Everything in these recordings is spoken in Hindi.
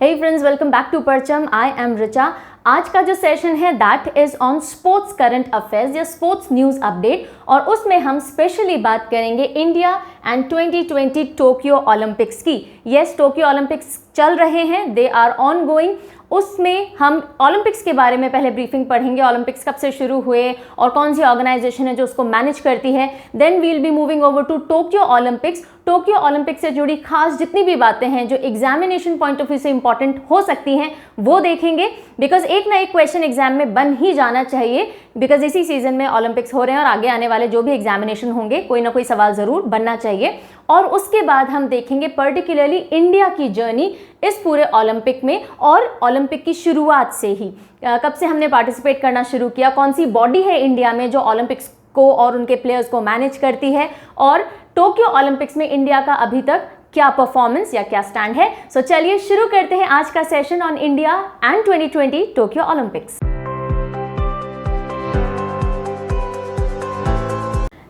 Hey friends, welcome back to परचम. I am Richa. आज का जो सेशन है that is on sports current affairs या स्पोर्ट्स न्यूज़ अपडेट, और उसमें हम स्पेशली बात करेंगे इंडिया एंड 2020 टोक्यो ओलंपिक्स की. यस, टोक्यो ओलंपिक्स चल रहे हैं, दे आर ऑन गोइंग. उसमें हम ओलंपिक्स के बारे में पहले ब्रीफिंग पढ़ेंगे, ओलंपिक्स कब से शुरू हुए और कौन सी ऑर्गेनाइजेशन है जो उसको मैनेज करती है. Then we will be moving over to Tokyo Olympics. Tokyo Olympics से जुड़ी खास जितनी भी बातें हैं जो एग्जामिनेशन पॉइंट ऑफ व्यू से इंपॉर्टेंट हो सकती हैं वो देखेंगे, बिकॉज एक ना एक क्वेश्चन एग्जाम में बन ही जाना चाहिए, बिकॉज इसी सीजन में ओलंपिक्स हो रहे हैं और आगे आने वाले जो भी एग्जामिनेशन होंगे कोई ना कोई सवाल ज़रूर बनना चाहिए. और उसके बाद हम देखेंगे पर्टिकुलरली इंडिया की जर्नी इस पूरे ओलंपिक में, और ओलंपिक की शुरुआत से ही कब से हमने पार्टिसिपेट करना शुरू किया, कौन सी बॉडी है इंडिया में जो ओलंपिक्स को और उनके प्लेयर्स को मैनेज करती है, और टोक्यो ओलंपिक्स में इंडिया का अभी तक क्या परफॉर्मेंस या क्या स्टैंड है. सो चलिए शुरू करते हैं आज का session on India and 2020 Tokyo Olympics.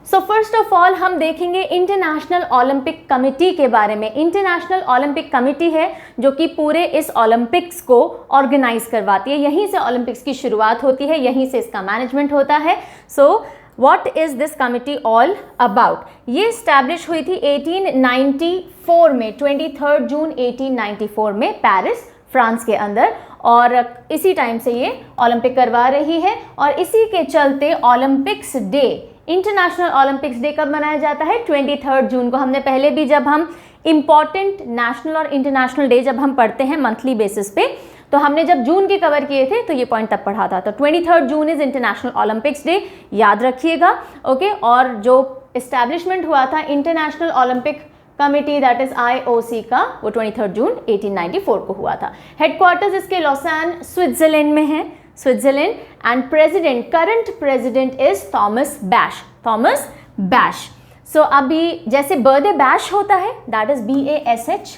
So first of all हम देखेंगे इंटरनेशनल ओलंपिक कमेटी के बारे में. इंटरनेशनल ओलंपिक कमेटी है जो कि पूरे इस ओलंपिक्स को ऑर्गेनाइज करवाती है. यहीं से ओलंपिक्स की शुरुआत होती है, यहीं से इसका मैनेजमेंट होता है. So what is this committee all about? ये इस्टेब्लिश हुई थी 1894 में, 23 जून 1894 में पेरिस फ्रांस के अंदर, और इसी टाइम से ये ओलंपिक करवा रही है. और इसी के चलते Olympics day, international Olympics day कब मनाया जाता है? 23 जून को. हमने पहले भी जब हम इंपॉर्टेंट नेशनल और इंटरनेशनल डे जब हम पढ़ते हैं मंथली बेसिस पे, तो हमने जब जून के कवर किए थे तो ये पॉइंट तब पढ़ा था. तो 23 June is international Olympics day, याद रखिएगा. ओके, और जो इस्टेब्लिशमेंट हुआ था international Olympic committee that is IOC का, वो 23 जून 1894 को हुआ था. हेडक्वार्टर्स इसके लॉसान स्विट्जरलैंड में है, Switzerland. And president, current president is Thomas Bach. Thomas Bach. So अभी जैसे बर्थडे बैश होता है, दैट इज BASH,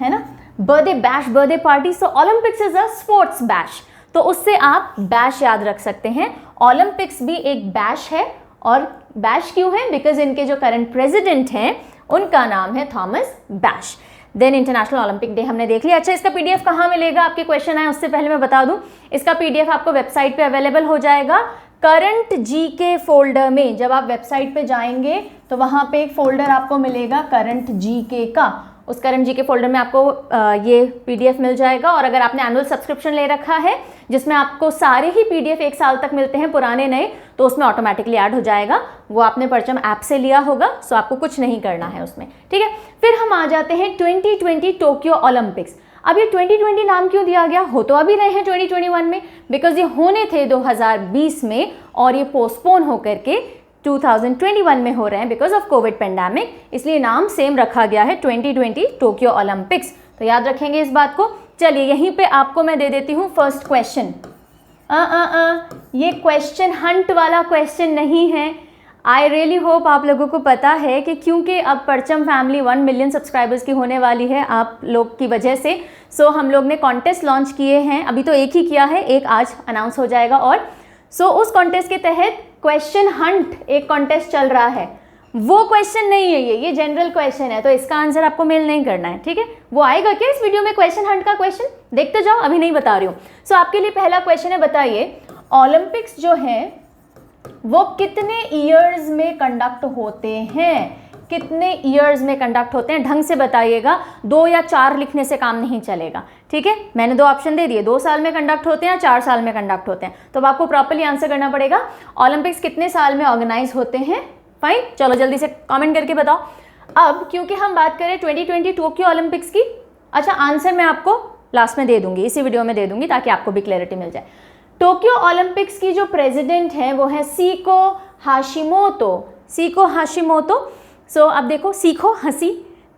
है ना, birthday bash, birthday party. So Olympics is a sports bash, तो उससे आप बैश याद रख सकते हैं. ओलंपिक्स भी एक बैश है, और बैश क्यों है? बिकॉज इनके जो करंट प्रेसिडेंट हैं उनका नाम है Thomas Bach. Then international Olympic day हमने देख लिया. अच्छा, इसका PDF कहाँ मिलेगा? आपके क्वेश्चन आए उससे पहले मैं बता दूं, इसका PDF आपको वेबसाइट पे अवेलेबल हो जाएगा करंट GK फोल्डर में. जब आप वेबसाइट पे जाएंगे तो वहाँ पे एक फोल्डर आपको मिलेगा करंट GK का. उस करंट GK फोल्डर में आपको ये PDF मिल जाएगा. और अगर आपने एनुअल सब्सक्रिप्शन ले रखा है जिसमें आपको सारे ही PDF एक साल तक मिलते हैं, पुराने नए, तो उसमें ऑटोमेटिकली ऐड हो जाएगा. वो आपने परचम ऐप से लिया होगा, सो आपको कुछ नहीं करना है उसमें, ठीक है. फिर हम आ जाते हैं 2020 टोक्यो ओलंपिक्स. अब ये 2020 नाम क्यों दिया गया? हो तो अभी रहे हैं 2021 में, बिकॉज ये होने थे 2020 में और ये पोस्टपोन होकर के 2021 में हो रहे हैं बिकॉज ऑफ कोविड पेंडेमिक. इसलिए नाम सेम रखा गया है 2020 टोक्यो ओलंपिक्स. तो याद रखेंगे इस बात को. चलिए यहीं पे आपको मैं दे देती हूँ फर्स्ट क्वेश्चन. ये क्वेश्चन हंट वाला क्वेश्चन नहीं है. आई रियली होप आप लोगों को पता है कि क्योंकि अब परचम फैमिली 1 मिलियन सब्सक्राइबर्स की होने वाली है आप लोग की वजह से. सो हम लोग ने कॉन्टेस्ट लॉन्च किए हैं. अभी तो एक ही किया है, एक आज अनाउंस हो जाएगा. और सो उस कॉन्टेस्ट के तहत क्वेश्चन हंट एक कॉन्टेस्ट चल रहा है. वो क्वेश्चन नहीं है ये जनरल क्वेश्चन है, तो इसका आंसर आपको मेल नहीं करना है, ठीक है. वो आएगा क्या इस वीडियो में क्वेश्चन हंट का क्वेश्चन? देखते जाओ, अभी नहीं बता रही हूँ. सो आपके लिए पहला क्वेश्चन है, बताइए ओलंपिक्स जो है वो कितने ईयर्स में कंडक्ट होते हैं? कितने ईयर्स में कंडक्ट होते हैं? ढंग से बताइएगा, 2 या 4 लिखने से काम नहीं चलेगा, ठीक है. मैंने 2 ऑप्शन दे दिए, 2 साल में कंडक्ट होते हैं या 4 साल में कंडक्ट होते हैं. तो अब आपको प्रॉपर्ली आंसर करना पड़ेगा ओलंपिक्स कितने साल में ऑर्गेनाइज होते हैं. फाइन, चलो जल्दी से कमेंट करके बताओ. अब क्योंकि हम बात करें 2020 टोक्यो ओलंपिक्स की, अच्छा आंसर मैं आपको लास्ट में दे दूंगी, इसी वीडियो में दे दूंगी ताकि आपको भी क्लैरिटी मिल जाए. टोक्यो ओलंपिक्स की जो प्रेसिडेंट है वो है Seiko Hashimoto. Seiko Hashimoto. So अब देखो, सीखो हंसी,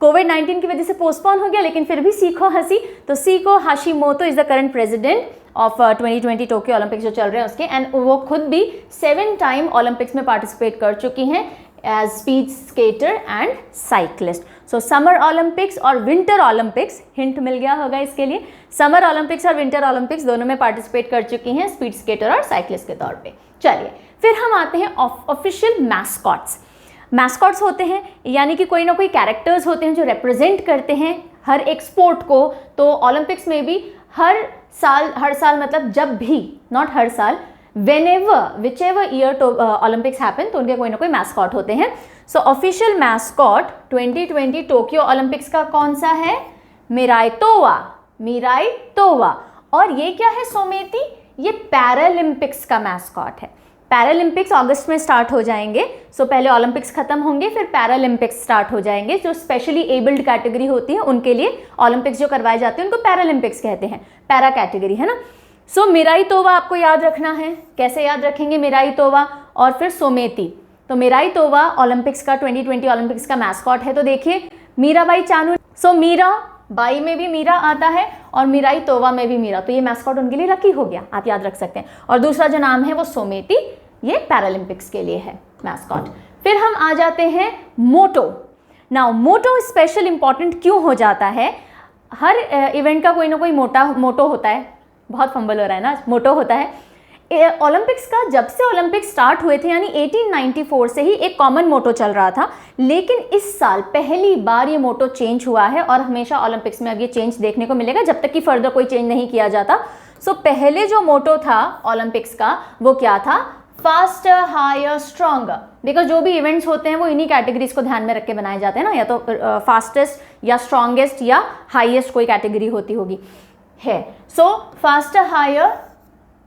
कोविड-19 की वजह से पोस्टपोन हो गया लेकिन फिर भी सीखो हंसी. तो Seiko Hashimoto is the current president of 2020 Tokyo Olympics जो चल रहे हैं उसके. एंड वो खुद भी 7 टाइम ओलंपिक्स में पार्टिसिपेट कर चुकी हैं as speed skater and cyclist. So summer Olympics और विंटर ओलंपिक्स, हिंट मिल गया होगा इसके लिए, समर ओलंपिक्स और विंटर ओलंपिक्स दोनों में पार्टिसिपेट कर चुकी हैं स्पीड स्केटर और साइक्लिस्ट के तौर पे. चलिए फिर हम आते हैं ऑफिशियल मैस्कॉट्स. मैस्कॉट्स होते हैं यानी कि कोई ना कोई कैरेक्टर्स होते हैं जो रिप्रेजेंट करते हैं हर एक स्पोर्ट को। तो ओलंपिक्स में भी हर साल मतलब जब भी, नॉट हर साल, whenever whichever year to Olympics happen, तो उनके कोई ना कोई मैस्कॉट होते हैं। सो ऑफिशियल मैस्कॉट 2020 टोक्यो ओलंपिक्स का कौन सा है? मिराई तोवा। और ये क्या है सोमेती? ये पैरालंपिक्स का मैस्कॉट है। पैरालंपिक्स अगस्त में स्टार्ट हो जाएंगे। सो पहले ओलंपिक्स खत्म होंगे, फिर पैरालंपिक्स स्टार्ट हो जाएंगे। जो स्पेशली एबल्ड कैटेगरी होती है उनके लिए ओलंपिक्स जो करवाए जाते हैं उनको पैरालंपिक्स कहते हैं, पैरा कैटेगरी, है ना। सो मिराई तोवा आपको याद रखना है। कैसे याद रखेंगे? मिराई तोवा और फिर सोमेती। तो मिराई तोवा ओलंपिक्स का 2020 ओलंपिक्स का मैस्कॉट है। तो देखिए मीराबाई चानू, सो मीरा बाई में भी मीरा आता है और मिराई तोवा में भी मीरा, तो ये मैस्कॉट उनके लिए लकी हो गया, आप याद रख सकते हैं। और दूसरा जो नाम है वो सोमेती, ये पैरालंपिक्स के लिए है मैस्कॉट। फिर हम आ जाते हैं मोटो। नाउ मोटो स्पेशल इंपॉर्टेंट क्यों हो जाता है? हर इवेंट का कोई ना कोई मोटो होता है। बहुत फंबल हो रहा है ना, मोटो होता है। ओलंपिक्स का जब से ओलंपिक्स स्टार्ट हुए थे यानी 1894 से ही एक कॉमन मोटो चल रहा था, लेकिन इस साल पहली बार ये मोटो चेंज हुआ है और हमेशा ओलंपिक्स में अब ये चेंज देखने को मिलेगा जब तक कि फर्दर कोई चेंज नहीं किया जाता। सो पहले जो मोटो था ओलंपिक्स का वो क्या था? Faster, higher, stronger. बिकॉज जो भी इवेंट्स होते हैं वो इन्हीं कैटेगरीज को ध्यान में रख के बनाए जाते हैं ना, या तो फास्टेस्ट या स्ट्रॉन्गेस्ट या हाईएस्ट कोई कैटेगरी होती होगी है। सो फास्टर, हायर,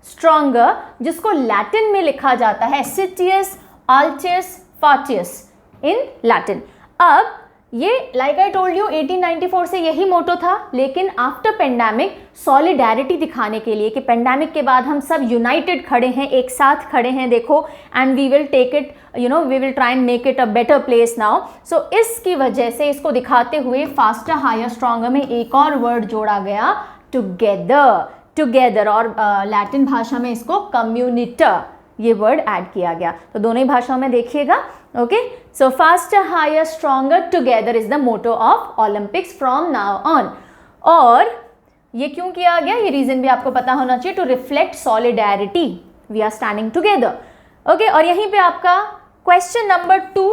स्ट्रॉन्गर, जिसको लैटिन में लिखा जाता है सिटियस, अल्टियस, फार्टियस इन लैटिन। अब ये लाइक आई टोल्ड यू 1894 से यही मोटो था, लेकिन आफ्टर पेंडेमिक सॉलिडेरिटी दिखाने के लिए कि पेंडेमिक के बाद हम सब यूनाइटेड खड़े हैं, एक साथ खड़े हैं, देखो, and we will take it, we will try and make it a better place now. So इसकी वजह से इसको दिखाते हुए फास्टर, हायर, स्ट्रॉन्गर में एक और वर्ड जोड़ा गया, टुगेदर, और लैटिन भाषा में इसको कम्युनिटर, ये वर्ड ऐड किया गया। तो दोनों ही भाषाओं में देखिएगा। Okay, so faster, higher, stronger, together is the motto of Olympics from now on. और ये क्यों किया गया, ये रीजन भी आपको पता होना चाहिए, to reflect solidarity, we are standing together. Okay, और यहीं पे आपका question number 2,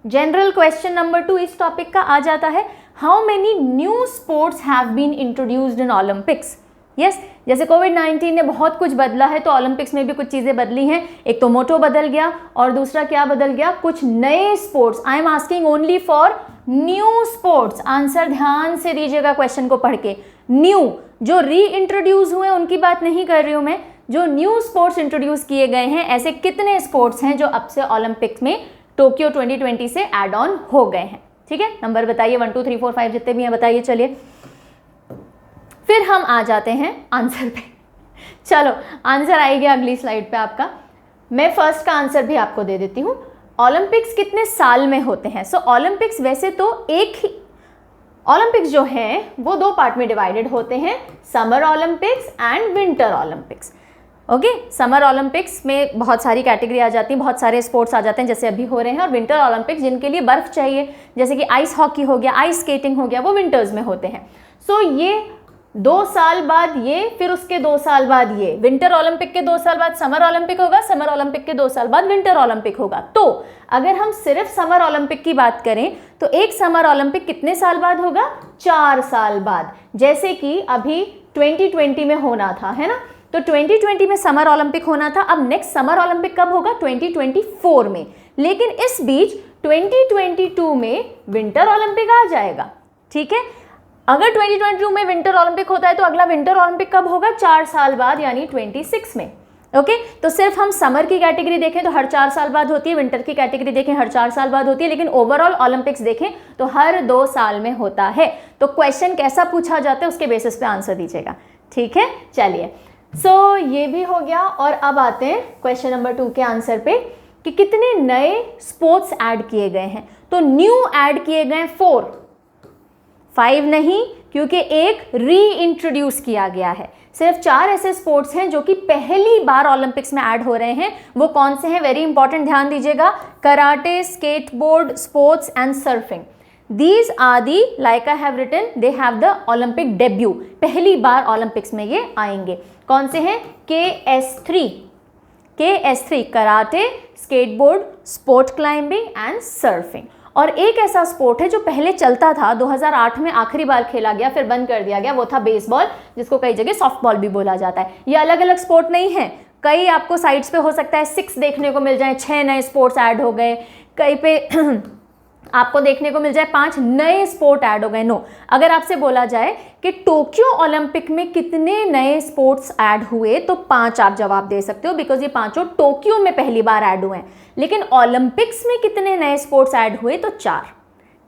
general question number 2 इस टॉपिक का आ जाता है, how many new sports have been introduced in Olympics. Yes, जैसे कोविड-19 ने बहुत कुछ बदला है तो ओलंपिक्स में भी कुछ चीज़ें बदली हैं। एक तो मोटो बदल गया और दूसरा क्या बदल गया, कुछ नए sports. I am asking only for new sports. Answer ध्यान से दीजिएगा क्वेश्चन को पढ़ के। न्यू, जो री इंट्रोड्यूस हुए उनकी बात नहीं कर रही हूँ मैं, जो न्यू स्पोर्ट्स इंट्रोड्यूस किए गए हैं, ऐसे कितने स्पोर्ट्स हैं जो अब से ओलंपिक्स में टोक्यो 2020 से एड ऑन हो गए हैं। ठीक है, नंबर बताइए, 1 2 3 4 5 जितने भी हैं बताइए। चलिए फिर हम आ जाते हैं आंसर पे। चलो आंसर आएगी अगली स्लाइड पे आपका। मैं फर्स्ट का आंसर भी आपको दे देती हूँ। ओलंपिक्स कितने साल में होते हैं? सो ओलंपिक्स वैसे तो एक ही, ओलंपिक्स जो हैं वो 2 पार्ट में डिवाइडेड होते हैं, summer Olympics and winter Olympics. Okay, summer Olympics में बहुत सारी कैटेगरी आ जाती है, बहुत सारे स्पोर्ट्स आ जाते हैं जैसे अभी हो रहे हैं, और विंटर ओलंपिक्स जिनके लिए बर्फ चाहिए, जैसे कि आइस हॉकी हो गया, आइस स्केटिंग हो गया, वो विंटर्स में होते हैं। सो ये 2 साल बाद ये, फिर उसके 2 साल बाद ये, विंटर ओलंपिक के 2 साल बाद समर ओलंपिक होगा, समर ओलंपिक के 2 साल बाद विंटर ओलंपिक होगा। तो अगर हम सिर्फ समर ओलंपिक की बात करें तो एक समर ओलंपिक कितने साल बाद होगा? 4 साल बाद। जैसे कि अभी 2020 में होना था, है ना, तो 2020 में समर ओलंपिक होना था। अब नेक्स्ट समर ओलंपिक कब होगा? 2024 में। लेकिन इस बीच 2022 में विंटर ओलंपिक आ जाएगा। ठीक है, अगर 2022 में विंटर ओलंपिक होता है तो अगला विंटर ओलंपिक कब होगा? 4 साल बाद, यानी 26 में। ओके, तो सिर्फ हम समर की कैटेगरी देखें तो हर 4 साल बाद होती है, विंटर की कैटेगरी देखें हर 4 साल बाद होती है, लेकिन ओवरऑल ओलंपिक्स देखें तो हर 2 साल में होता है। तो क्वेश्चन कैसा पूछा जाता है उसके बेसिस पे आंसर दीजिएगा। ठीक है, चलिए, सो ये भी हो गया। और अब आते हैं क्वेश्चन नंबर 2 के आंसर पे कि कितने नए स्पोर्ट्स ऐड किए गए हैं। तो न्यू ऐड किए गए 4, 5 नहीं, क्योंकि एक री इंट्रोड्यूस किया गया है। सिर्फ 4 ऐसे स्पोर्ट्स हैं जो कि पहली बार ओलंपिक्स में ऐड हो रहे हैं। वो कौन से हैं? वेरी इंपॉर्टेंट, ध्यान दीजिएगा। Karate, skateboard, sports and surfing. These are the, like I have written, they have the Olympic debut. पहली बार ओलंपिक्स में ये आएंगे। कौन से हैं? KS3 karate, skateboard, sport climbing and surfing. और एक ऐसा स्पोर्ट है जो पहले चलता था, 2008 में आखिरी बार खेला गया, फिर बंद कर दिया गया, वो था बेसबॉल, जिसको कई जगह सॉफ्टबॉल भी बोला जाता है। ये अलग अलग स्पोर्ट नहीं है, कई आपको साइट्स पे हो सकता है 6 देखने को मिल जाए, 6 नए स्पोर्ट्स ऐड हो गए, कहीं पे आपको देखने को मिल जाए 5 नए स्पोर्ट ऐड हो गए। नो, अगर आपसे बोला जाए कि टोक्यो ओलंपिक में कितने नए स्पोर्ट्स ऐड हुए तो 5 आप जवाब दे सकते हो, बिकॉज ये पांचों टोक्यो में पहली बार ऐड हुए हैं। लेकिन ओलंपिक्स में कितने नए स्पोर्ट्स ऐड हुए तो 4।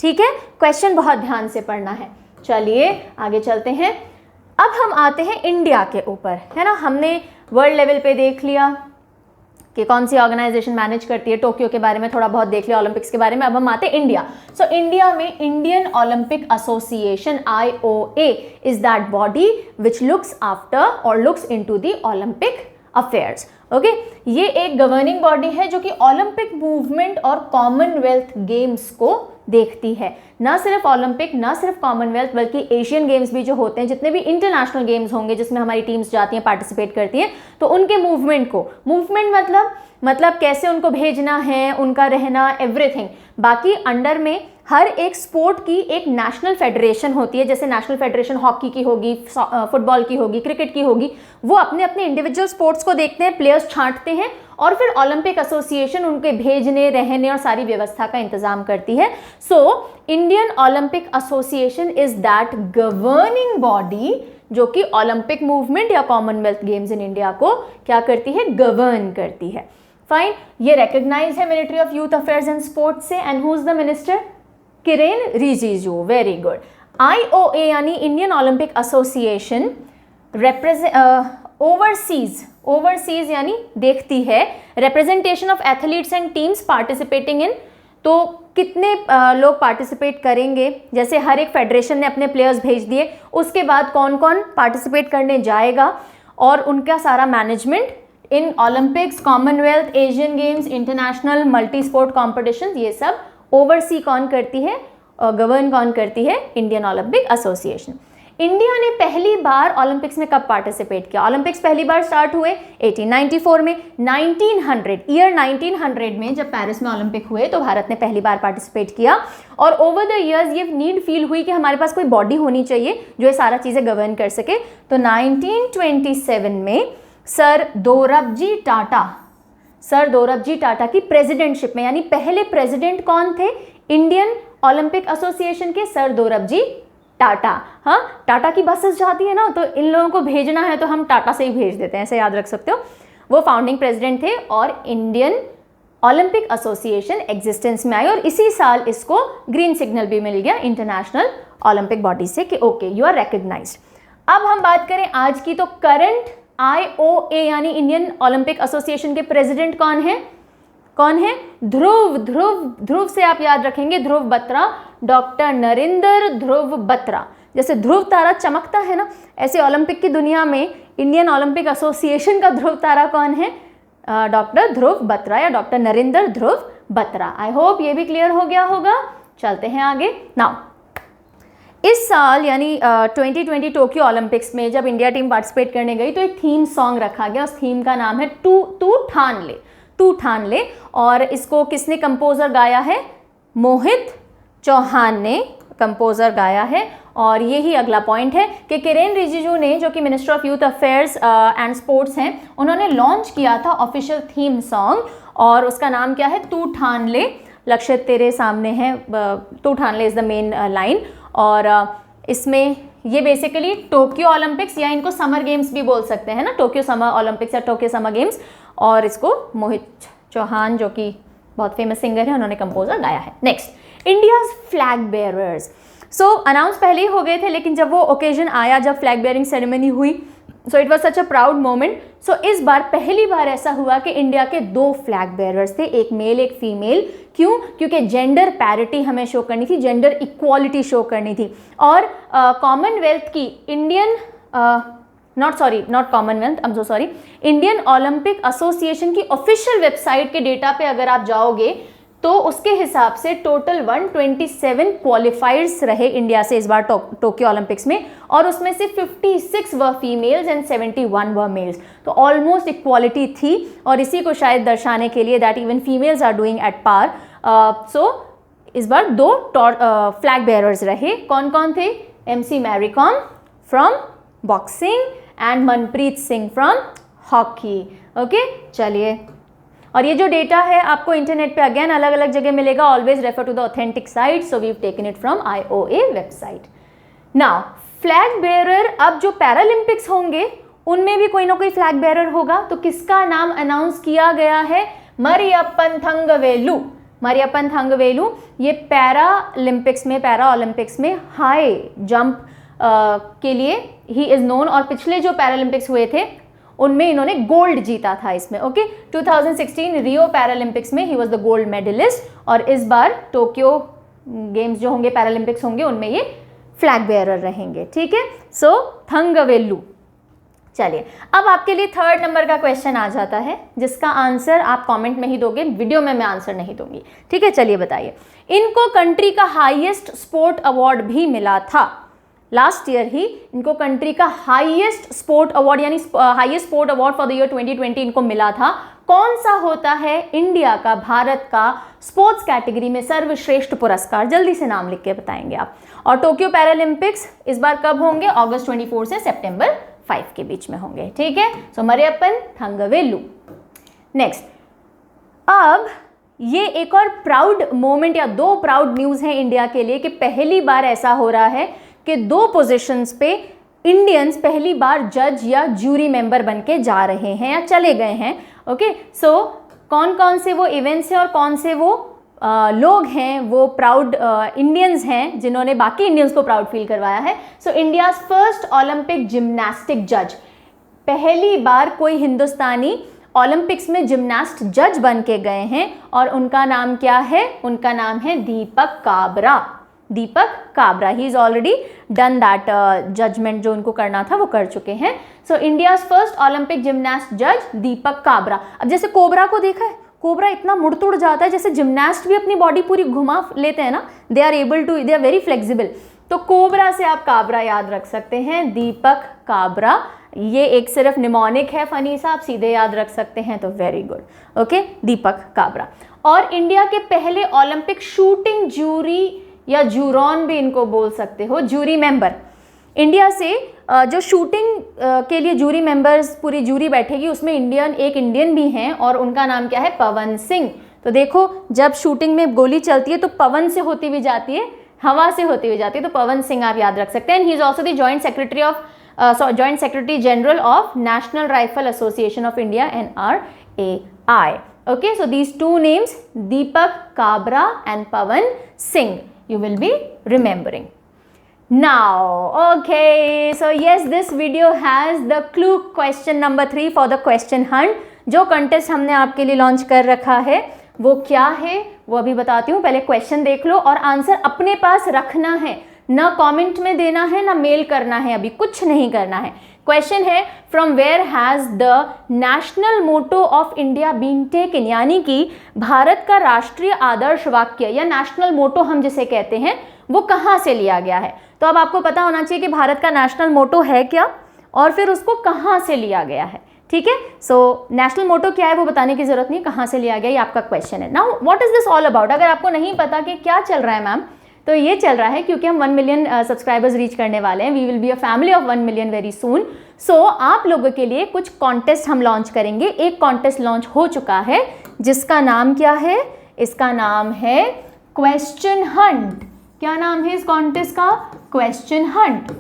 ठीक है, क्वेश्चन बहुत ध्यान से पढ़ना है। चलिए आगे चलते हैं। अब हम आते हैं इंडिया के ऊपर, है ना। हमने वर्ल्ड लेवल पे देख लिया कि कौन सी ऑर्गेनाइजेशन मैनेज करती है, टोक्यो के बारे में थोड़ा बहुत देख लिया, ओलंपिक्स के बारे में। अब हम आते हैं इंडिया। सो इंडिया में Indian Olympic Association IOA is that body which looks after और looks into the Olympic affairs. Okay, ये एक गवर्निंग बॉडी है जो कि ओलंपिक मूवमेंट और कॉमनवेल्थ गेम्स को देखती है। ना सिर्फ ओलंपिक, ना सिर्फ कॉमनवेल्थ, बल्कि एशियन गेम्स भी जो होते हैं, जितने भी इंटरनेशनल गेम्स होंगे जिसमें हमारी टीम्स जाती हैं, पार्टिसिपेट करती हैं, तो उनके मूवमेंट को, मूवमेंट मतलब कैसे उनको भेजना है, उनका रहना, एवरीथिंग। बाकी अंडर में हर एक स्पोर्ट की एक नेशनल फेडरेशन होती है, जैसे नेशनल फेडरेशन हॉकी की होगी, फुटबॉल की होगी, क्रिकेट की होगी। वो अपने अपने इंडिविजुअल स्पोर्ट्स को देखते हैं, प्लेयर्स छांटते हैं, और फिर ओलंपिक एसोसिएशन उनके भेजने, रहने और सारी व्यवस्था का इंतजाम करती है। So Indian Olympic association is that governing body जो कि ओलंपिक मूवमेंट या कॉमनवेल्थ गेम्स इन इंडिया को क्या करती है, गवर्न करती है। फाइन, ये रिकॉग्नाइज है Ministry of Youth Affairs and Sports से। And who is the minister? Kiren Rijiju. Very good. IOA यानी इंडियन ओलंपिक एसोसिएशन ओवरसीज यानी देखती है representation of athletes and teams participating in. तो कितने लोग पार्टिसिपेट करेंगे, जैसे हर एक फेडरेशन ने अपने प्लेयर्स भेज दिए, उसके बाद कौन कौन पार्टिसिपेट करने जाएगा और उनका सारा management in Olympics, Commonwealth, Asian games, international multi sport competition, ये सब ओवरसी कौन करती है, गवर्न कौन करती है? Indian Olympic association. इंडिया ने पहली बार ओलंपिक्स में कब पार्टिसिपेट किया? ओलंपिक्स पहली बार स्टार्ट हुए 1894 में। 1900 में जब पेरिस में ओलंपिक हुए तो भारत ने पहली बार पार्टिसिपेट किया। और ओवर द इयर्स ये नीड फील हुई कि हमारे पास कोई बॉडी होनी चाहिए जो ये सारा चीज़ें गवर्न कर सके। तो 1927 में सर दोरबजी टाटा की प्रेसिडेंटशिप में, यानी पहले प्रेसिडेंट कौन थे इंडियन ओलंपिक एसोसिएशन के? सर दोरबजी टाटा। हाँ, टाटा की बसेस जाती है ना, तो इन लोगों को भेजना है तो हम टाटा से ही भेज देते हैं, ऐसे याद रख सकते हो। वो फाउंडिंग प्रेसिडेंट थे और इंडियन ओलंपिक एसोसिएशन एग्जिस्टेंस में आई और इसी साल इसको ग्रीन सिग्नल भी मिल गया इंटरनेशनल ओलंपिक बॉडी से कि ओके यू आर रिकॉग्नाइज्ड। अब हम बात करें आज की, तो करंट IOA यानी इंडियन ओलंपिक एसोसिएशन के प्रेसिडेंट कौन है? ध्रुव से आप याद रखेंगे, ध्रुव बत्रा, डॉक्टर नरेंद्र ध्रुव बत्रा। जैसे ध्रुव तारा चमकता है ना, ऐसे ओलंपिक की दुनिया में इंडियन ओलंपिक एसोसिएशन का ध्रुव तारा कौन है? डॉक्टर ध्रुव बत्रा या doctor Narendra Dhruv Batra. I hope ये भी क्लियर हो गया होगा। चलते हैं आगे। नाउ इस साल यानी 2020 टोक्यो ओलंपिक्स में जब इंडिया टीम पार्टिसिपेट करने गई तो एक थीम सॉन्ग रखा गया। उस थीम का नाम है तू ठान ले। और इसको किसने कंपोजर गाया है? मोहित चौहान ने कंपोजर गाया है। और यही अगला पॉइंट है कि किरेन रिजिजू ने, जो कि minister of Youth Affairs and sports हैं, उन्होंने लॉन्च किया था ऑफिशियल थीम सॉन्ग और उसका नाम क्या है? तू ठान ले। लक्ष्य तेरे सामने है, तू ठान ले इज द मेन लाइन। और इसमें ये बेसिकली टोक्यो ओलंपिक्स या इनको समर गेम्स भी बोल सकते हैं ना, टोक्यो समर ओलंपिक्स या टोक्यो समर गेम्स। और इसको मोहित चौहान जो कि बहुत फेमस सिंगर है, उन्होंने कंपोजर गाया है। Next, India's flag bearers. So announce पहले ही हो गए थे, लेकिन जब वो ओकेजन आया, जब फ्लैग बेयरिंग सेरेमनी हुई, so it was such a proud moment. So इस बार पहली बार ऐसा हुआ कि इंडिया के 2 फ्लैग बेयरर्स थे, एक मेल एक फीमेल। क्यों? क्योंकि जेंडर पैरिटी हमें शो करनी थी, जेंडर इक्वालिटी शो करनी थी। और कॉमनवेल्थ की इंडियन ओलंपिक एसोसिएशन की ऑफिशियल वेबसाइट के डेटा पे अगर आप जाओगे तो उसके हिसाब से टोटल 127 क्वालिफायर्स रहे इंडिया से इस बार टोक्यो ओलंपिक्स में, और उसमें से 56 were females and 71 were males. तो ऑलमोस्ट इक्वालिटी थी और इसी को शायद दर्शाने के लिए that even females are doing at par. So इस बार 2 फ्लैग बेयरर्स रहे। कौन कौन थे? MC Mary Kom from boxing and Manpreet Singh from hockey. Okay, चलिए, और ये जो डेटा है आपको इंटरनेट पे अगेन अलग अलग जगह मिलेगा। Always refer to the authentic site, so we have taken it from IOA website. Now flag bearer, अब जो पैरालंपिक्स होंगे उनमें भी कोई ना कोई फ्लैग बेयरर होगा, तो किसका नाम अनाउंस किया गया है? मरियप्पन थंगवेलु। मरियप्पन थंगवेलु ये पैरा ओलंपिक्स में हाई जंप के लिए ही इज़ नोन, और पिछले जो पैरालंपिक्स हुए थे उनमें इन्होंने गोल्ड जीता था इसमें। ओके, 2016 रियो पैरालंपिक्स में ही वॉज द गोल्ड मेडलिस्ट, और इस बार टोक्यो गेम्स जो होंगे पैरालंपिक्स होंगे उनमें ये फ्लैग बेयरर रहेंगे। ठीक है, सो थंगवेलु। चलिए, अब आपके लिए 3rd नंबर का क्वेश्चन आ जाता है जिसका आंसर आप कमेंट में ही दोगे, वीडियो में मैं आंसर नहीं दूंगी। ठीक है, चलिए बताइए। इनको कंट्री का हाईएस्ट स्पोर्ट अवार्ड भी मिला था। लास्ट ईयर ही इनको कंट्री का हाईएस्ट स्पोर्ट अवार्ड यानी highest sport award for the year 2020 इनको मिला था। कौन सा होता है इंडिया का, भारत का स्पोर्ट्स कैटेगरी में सर्वश्रेष्ठ पुरस्कार? जल्दी से नाम लिख के बताएंगे आप। और टोक्यो पैरालंपिक्स इस बार कब होंगे? अगस्त 24 से सितंबर 5 के बीच में होंगे। ठीक है, सो मरियप्पन थंगवेलु। नेक्स्ट, अब ये एक और प्राउड मोमेंट या 2 प्राउड न्यूज़ हैं इंडिया के लिए कि पहली बार ऐसा हो रहा है कि 2 पोजीशंस पे इंडियंस पहली बार जज या जूरी मेंबर बन के जा रहे हैं या चले गए हैं। ओके, सो कौन कौन से वो इवेंट्स हैं और कौन से वो लोग हैं, वो प्राउड इंडियंस हैं जिन्होंने बाकी इंडियंस को प्राउड फील करवाया है। सो इंडियाज फर्स्ट ओलंपिक जिम्नास्टिक जज, पहली बार कोई हिंदुस्तानी ओलंपिक्स में जिम्नास्ट जज बन के गए हैं, और उनका नाम क्या है? उनका नाम है Deepak Kabra. Deepak Kabra, he is already done that judgement, जो उनको करना था वो कर चुके हैं। So India's first Olympic gymnast जज दीपक काबरा। अब जैसे कोबरा को देखा है, कोबरा इतना मुड़ तुड़ जाता है, जैसे जिम्नास्ट भी अपनी बॉडी पूरी घुमा लेते हैं ना, दे आर वेरी फ्लेक्सिबल। तो कोबरा से आप काबरा याद रख सकते हैं, दीपक काबरा। ये एक सिर्फ निमोनिक है फनी सा, आप सीधे याद रख सकते हैं, तो वेरी गुड। ओके, दीपक काबरा। और इंडिया के पहले ओलंपिक शूटिंग जूरी या जूरॉन भी इनको बोल सकते हो, जूरी मेंबर। इंडिया से जो शूटिंग के लिए जूरी मेंबर्स, पूरी जूरी बैठेगी, उसमें एक इंडियन भी हैं, और उनका नाम क्या है? पवन सिंह। तो देखो, जब शूटिंग में गोली चलती है तो पवन से होती हुई जाती है, हवा से होती हुई जाती है, तो पवन सिंह आप याद रख सकते हैं। He is also the joint secretary general of national rifle association of India NRAI। Okay, so these 2 names, Deepak Kabra and Pawan Singh, you will be remembering. Now, okay, so yes, this video has the clue question number 3 for the question hunt. जो contest हमने आपके लिए लॉन्च कर रखा है वो क्या है वो अभी बताती हूँ। पहले क्वेश्चन देख लो और आंसर अपने पास रखना है, ना कमेंट में देना है ना मेल करना है, अभी कुछ नहीं करना है। क्वेश्चन है from where has the national motto of India been taken, यानी कि भारत का राष्ट्रीय आदर्श वाक्य या नेशनल मोटो हम जिसे कहते हैं वो कहाँ से लिया गया है। तो अब आपको पता होना चाहिए कि भारत का नेशनल मोटो है क्या और फिर उसको कहाँ से लिया गया है। ठीक है, सो नेशनल मोटो क्या है वो बताने की जरूरत नहीं, कहाँ से लिया गया ये आपका क्वेश्चन है। Now what is this all about. अगर आपको नहीं पता कि क्या चल रहा है मैम, तो ये चल रहा है क्योंकि हम 1 मिलियन सब्सक्राइबर्स रीच करने वाले हैं। We will be a family of 1 million very soon. So आप लोगों के लिए कुछ कॉन्टेस्ट हम लॉन्च करेंगे। एक कॉन्टेस्ट लॉन्च हो चुका है जिसका नाम क्या है, इसका नाम है क्वेश्चन हंट। क्या नाम है इस कॉन्टेस्ट का? Question Hunt.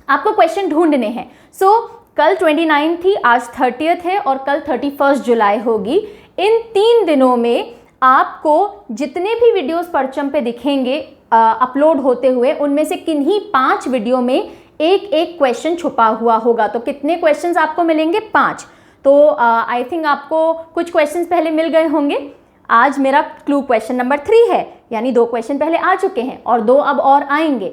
आपको क्वेश्चन ढूंढने हैं। सो कल 29 थी, आज 30th है और कल 31 जुलाई होगी। इन 3 दिनों में आपको जितने भी वीडियोस परचम पे दिखेंगे अपलोड होते हुए, उनमें से किन्हीं 5 वीडियो में एक एक क्वेश्चन छुपा हुआ होगा। तो कितने क्वेश्चंस आपको मिलेंगे? 5। तो आई थिंक आपको कुछ क्वेश्चंस पहले मिल गए होंगे। आज मेरा क्लू क्वेश्चन नंबर 3 है, यानी 2 क्वेश्चन पहले आ चुके हैं और 2 अब और आएंगे।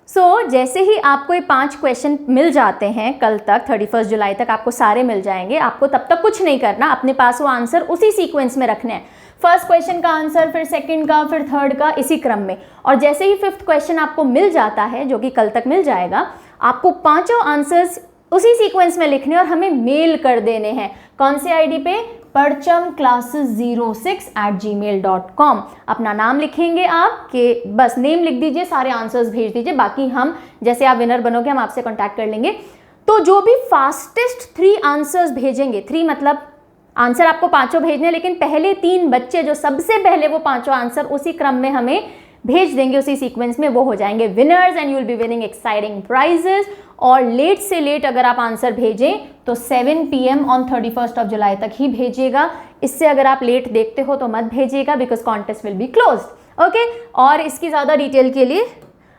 सो जैसे ही आपको ये 5 क्वेश्चन मिल जाते हैं, कल तक 31 जुलाई तक आपको सारे मिल जाएंगे। आपको तब तक कुछ नहीं करना, अपने पास वो आंसर उसी सीक्वेंस में रखने हैं। फर्स्ट क्वेश्चन का आंसर, फिर सेकंड का, फिर थर्ड का, इसी क्रम में। और जैसे ही 5th क्वेश्चन आपको मिल जाता है, जो कि कल तक मिल जाएगा, आपको 5 आंसर्स उसी सीक्वेंस में लिखने और हमें मेल कर देने हैं। कौन से आईडी पे? parchamclasses06@gmail.com। अपना नाम लिखेंगे आप, कि बस नेम लिख दीजिए, सारे आंसर्स भेज दीजिए, बाकी हम जैसे आप विनर बनोगे हम आपसे कांटेक्ट कर लेंगे। तो जो भी फास्टेस्ट 3 आंसर्स भेजेंगे, 3 मतलब आंसर आपको 5 भेजने, लेकिन पहले 3 बच्चे जो सबसे पहले वो 5 आंसर उसी क्रम में हमें भेज देंगे, उसी सीक्वेंस में, वो हो जाएंगे winners and you will be winning exciting prices. और लेट से लेट अगर आप आंसर भेजें तो 7 PM ऑन 31 जुलाई तक ही भेजिएगा। इससे अगर आप लेट देखते हो तो मत भेजिएगा, because contest will be closed. Okay, और इसकी ज़्यादा डिटेल के लिए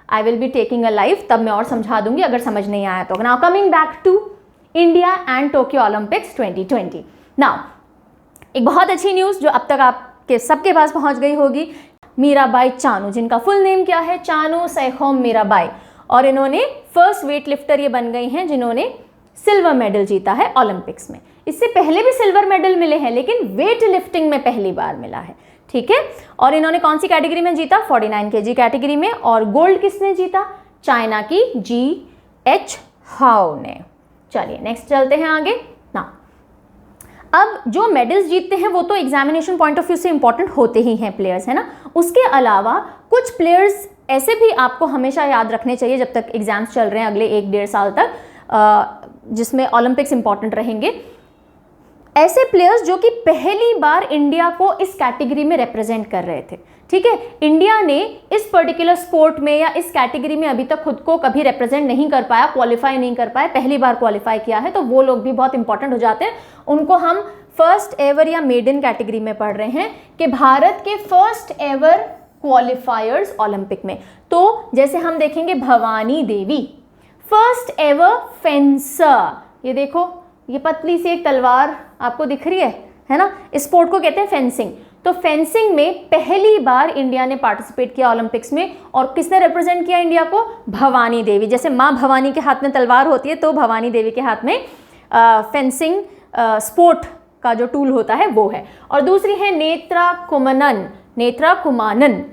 I will be taking a live, तब मैं और समझा दूंगी अगर समझ नहीं आया तो। Now coming back to India and Tokyo Olympics 2020। Now एक बहुत अच्छी न्यूज़ जो अब तक आपके सबके पास पहुंच गई होगी, मीराबाई चानू, जिनका फुल नेम क्या है, चानू सैखोम मीराबाई, और इन्होंने फर्स्ट वेट लिफ्टर ये बन गई हैं जिन्होंने सिल्वर मेडल जीता है ओलंपिक्स में। इससे पहले भी सिल्वर मेडल मिले हैं, लेकिन वेट लिफ्टिंग में पहली बार मिला है, ठीक है। और इन्होंने कौन सी कैटेगरी में जीता, 49 kg कैटेगरी में। और गोल्ड किसने जीता, चाइना की GH हाओ ने। चलिए नेक्स्ट चलते हैं आगे ना। अब जो मेडल्स जीतते हैं वो तो एग्जामिनेशन पॉइंट ऑफ व्यू से इंपॉर्टेंट होते ही हैं प्लेयर्स, है ना। उसके अलावा कुछ प्लेयर्स ऐसे भी आपको हमेशा याद रखने चाहिए जब तक एग्जाम्स चल रहे हैं अगले 1-1.5 साल तक, जिसमें ओलंपिक्स इंपॉर्टेंट रहेंगे। ऐसे प्लेयर्स जो कि पहली बार इंडिया को इस कैटेगरी में रिप्रेजेंट कर रहे थे, ठीक है। इंडिया ने इस पर्टिकुलर स्पोर्ट में या इस कैटेगरी में अभी तक खुद को कभी रिप्रेजेंट नहीं कर पाया, क्वालिफाई नहीं कर पाया, पहली बार क्वालिफाई किया है, तो वो लोग भी बहुत इंपॉर्टेंट हो जाते हैं। उनको हम फर्स्ट एवर या मेडन कैटेगरी में पढ़ रहे हैं कि भारत के फर्स्ट एवर क्वालिफायर्स ओलंपिक में। तो जैसे हम देखेंगे Bhavani Devi, first ever fencer, ये देखो ये पतली सी एक तलवार आपको दिख रही है ना, इस स्पोर्ट को कहते हैं फेंसिंग। तो फेंसिंग में पहली बार इंडिया ने पार्टिसिपेट किया ओलंपिक्स में, और किसने रिप्रेजेंट किया इंडिया को, भवानी देवी। जैसे माँ भवानी के हाथ में तलवार होती है, तो भवानी देवी के हाथ में फेंसिंग स्पोर्ट का जो टूल होता है वो है। और दूसरी है नेत्रा कुमानन, नेत्रा कुमानन।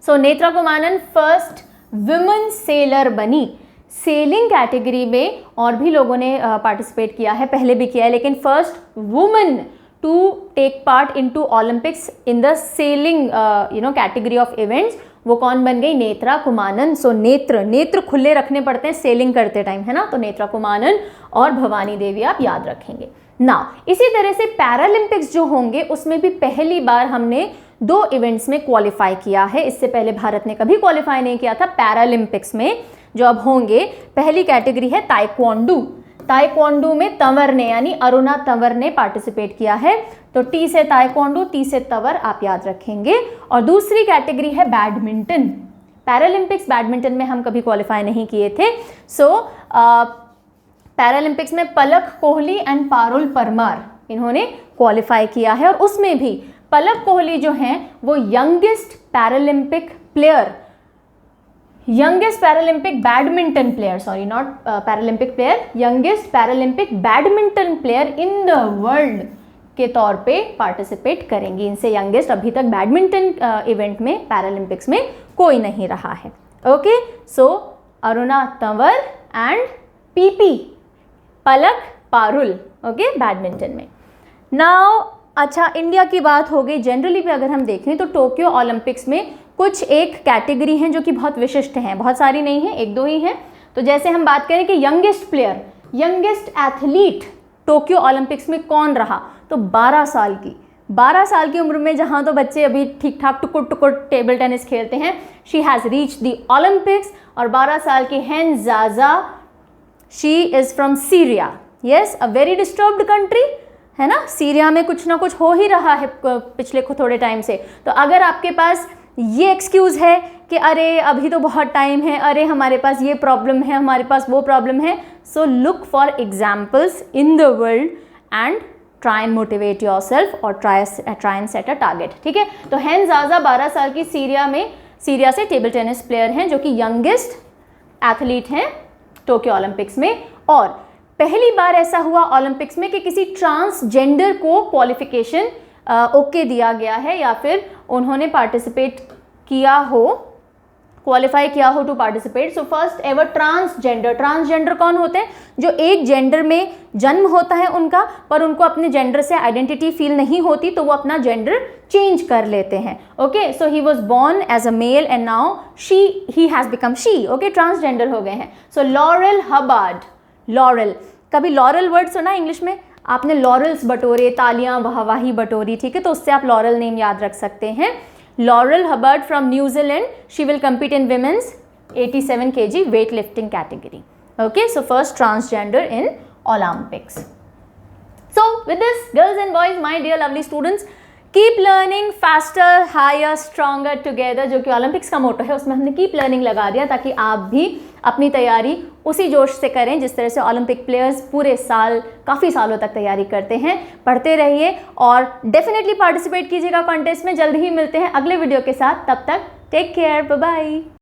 सो Netra Kumanan first women seller बनी। सेलिंग कैटेगरी में और भी लोगों ने पार्टिसिपेट किया है, पहले भी किया है, लेकिन first women to take part into Olympics in the sailing category of events, वो कौन बन गई, नेत्रा कुमानन। सो नेत्र खुले रखने पड़ते हैं सेलिंग करते टाइम, है ना, तो नेत्रा कुमानन और भवानी देवी आप याद रखेंगे ना। इसी तरह से पैरालंपिक्स जो होंगे उसमें भी पहली बार हमने 2 इवेंट्स में क्वालिफाई किया है। इससे पहले भारत ने कभी क्वालिफाई नहीं किया था पैरालंपिक्स में जो अब होंगे। पहली कैटेगरी है ताइक्वांडो, ताइक्वांडो में तंवर ने यानी अरुणा तंवर ने पार्टिसिपेट किया है, तो टी से ताइक्वांडो, टी से तंवर आप याद रखेंगे। और दूसरी कैटेगरी है बैडमिंटन। पैरालंपिक्स बैडमिंटन में हम कभी क्वालिफाई नहीं किए थे। सो पैरालंपिक्स में पलक कोहली एंड पारुल परमार इन्होंने क्वालिफाई किया है, और उसमें भी पलक कोहली जो हैं वो youngest Paralympic player, youngest Paralympic badminton player, sorry not Paralympic player, youngest Paralympic badminton player in the world के तौर पे पार्टिसिपेट करेंगी। इनसे यंगेस्ट अभी तक बैडमिंटन इवेंट में पैरालंपिक्स में कोई नहीं रहा है। Okay, so Aruna Tanwar and PP Palak Parul, okay, badminton में। नाउ अच्छा, इंडिया की बात हो गई। जनरली भी अगर हम देखें तो टोक्यो ओलंपिक्स में कुछ एक कैटेगरी हैं जो कि बहुत विशिष्ट हैं, बहुत सारी नहीं हैं, 1-2 ही हैं। तो जैसे हम बात करें कि youngest player, youngest athlete Tokyo Olympics में कौन रहा, तो 12 साल की, 12 साल की उम्र में, जहाँ तो बच्चे अभी ठीक ठाक टुकुर टुकुर टेबल टेनिस खेलते हैं, she has reach the Olympics. और 12 साल की Hend Zaza, she is from Syria, yes, a very disturbed country, है ना। सीरिया में कुछ ना कुछ हो ही रहा है पिछले थोड़े टाइम से। तो अगर आपके पास ये एक्सक्यूज़ है कि अरे अभी तो बहुत टाइम है, अरे हमारे पास ये प्रॉब्लम है, हमारे पास वो प्रॉब्लम है, so look for examples in the world and try and motivate yourself और try and set a target, ठीक है। तो हेन जाजा 12 साल की सीरिया से टेबल टेनिस प्लेयर हैं जो कि यंगेस्ट एथलीट हैं टोक्यो ओलंपिक्स में। और पहली बार ऐसा हुआ ओलंपिक्स में कि किसी ट्रांसजेंडर को क्वालिफिकेशन ओके दिया गया है या फिर उन्होंने पार्टिसिपेट किया हो क्वालिफाई किया हो to participate. So first ever transgender, transgender कौन होते हैं? जो एक जेंडर में जन्म होता है उनका, पर उनको अपने जेंडर से आइडेंटिटी फील नहीं होती, तो वो अपना जेंडर चेंज कर लेते हैं। Okay, so he was born as a male and now he has become she. Okay, transgender हो गए हैं। सो लॉरेल हबार्ड, लॉरेल, कभी लॉरेल वर्ड सुना इंग्लिश में? आपने लॉरेल्स बटोरे, तालियां वाहवाही बटोरी, ठीक है, तो उससे आप लॉरेल नेम याद रख सकते हैं। Laurel Hubbard from New Zealand, she will compete in women's 87 kg weightlifting category. Okay, so first transgender in Olympics. So with this, girls and boys, my dear lovely students, keep learning faster higher stronger together, जो कि ओलंपिक्स का मोटो है, उसमें हमने कीप लर्निंग लगा दिया ताकि आप भी अपनी तैयारी उसी जोश से करें जिस तरह से ओलंपिक प्लेयर्स पूरे साल, काफ़ी सालों तक तैयारी करते हैं। पढ़ते रहिए और डेफिनेटली पार्टिसिपेट कीजिएगा कॉन्टेस्ट में। जल्दी ही मिलते हैं अगले वीडियो के साथ, तब तक टेक केयर, बाय बाय।